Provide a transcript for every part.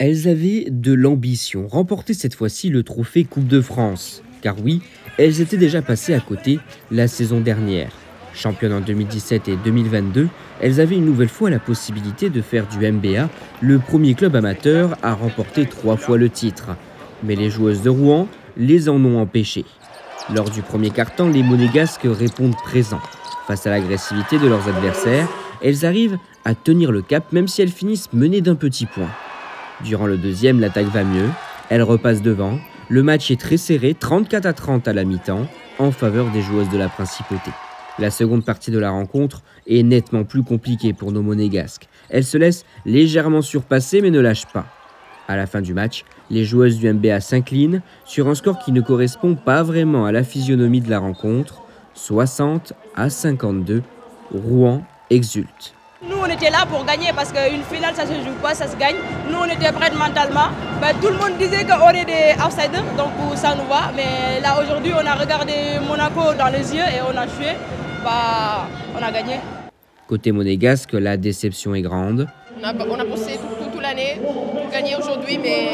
Elles avaient de l'ambition, remporter cette fois-ci le trophée Coupe de France. Car oui, elles étaient déjà passées à côté la saison dernière. Championnes en 2017 et 2022, elles avaient une nouvelle fois la possibilité de faire du MBA, le premier club amateur à remporter 3 fois le titre. Mais les joueuses de Rouen les en ont empêchées. Lors du premier quart-temps, les Monégasques répondent présents. Face à l'agressivité de leurs adversaires, elles arrivent à tenir le cap même si elles finissent menées d'un petit point. Durant le deuxième, l'attaque va mieux, elles repassent devant. Le match est très serré, 34-30 à la mi-temps, en faveur des joueuses de la Principauté. La seconde partie de la rencontre est nettement plus compliquée pour nos Monégasques. Elles se laissent légèrement surpasser mais ne lâchent pas. À la fin du match, les joueuses du MBA s'inclinent sur un score qui ne correspond pas vraiment à la physionomie de la rencontre. 60-52, Rouen exulte. Nous, on était là pour gagner parce qu'une finale, ça ne se joue pas, ça se gagne. Nous, on était prêts mentalement. Ben, tout le monde disait qu'on est des outsiders, donc ça nous va. Mais là, aujourd'hui, on a regardé Monaco dans les yeux et on a joué. Bah, on a gagné. Côté monégasque, la déception est grande. On a bossé toute l'année pour gagner aujourd'hui, mais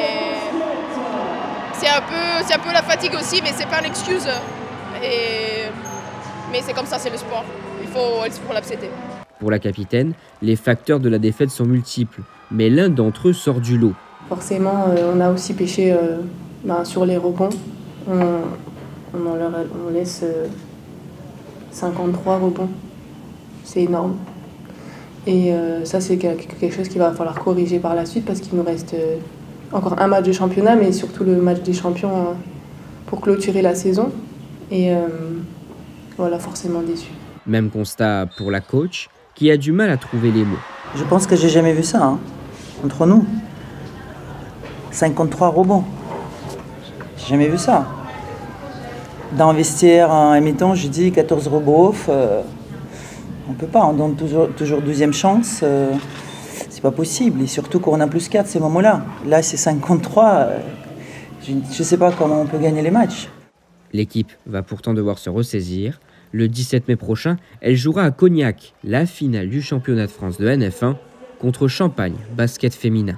c'est un peu la fatigue aussi, mais c'est pas une excuse. Mais c'est comme ça, c'est le sport. Il faut l'accepter. Pour la capitaine, les facteurs de la défaite sont multiples, mais l'un d'entre eux sort du lot. Forcément, on a aussi pêché sur les rebonds. On laisse 53 rebonds. C'est énorme. Et ça, c'est quelque chose qu'il va falloir corriger par la suite parce qu'il nous reste encore un match de championnat, mais surtout le match des champions pour clôturer la saison. Et voilà, forcément déçu. Même constat pour la coach, qui a du mal à trouver les mots. Je pense que j'ai jamais vu ça, entre nous. 53 rebonds. J'ai jamais vu ça. Dans le vestiaire, en mi-temps, je dis 14 rebonds off. On peut pas, on donne toujours deuxième chance. C'est pas possible. Et surtout qu'on a plus 4 ces moments-là. Là, c'est 53. Je sais pas comment on peut gagner les matchs. L'équipe va pourtant devoir se ressaisir. Le 17 mai prochain, elle jouera à Cognac, la finale du championnat de France de NF1 contre Champagne basket féminin.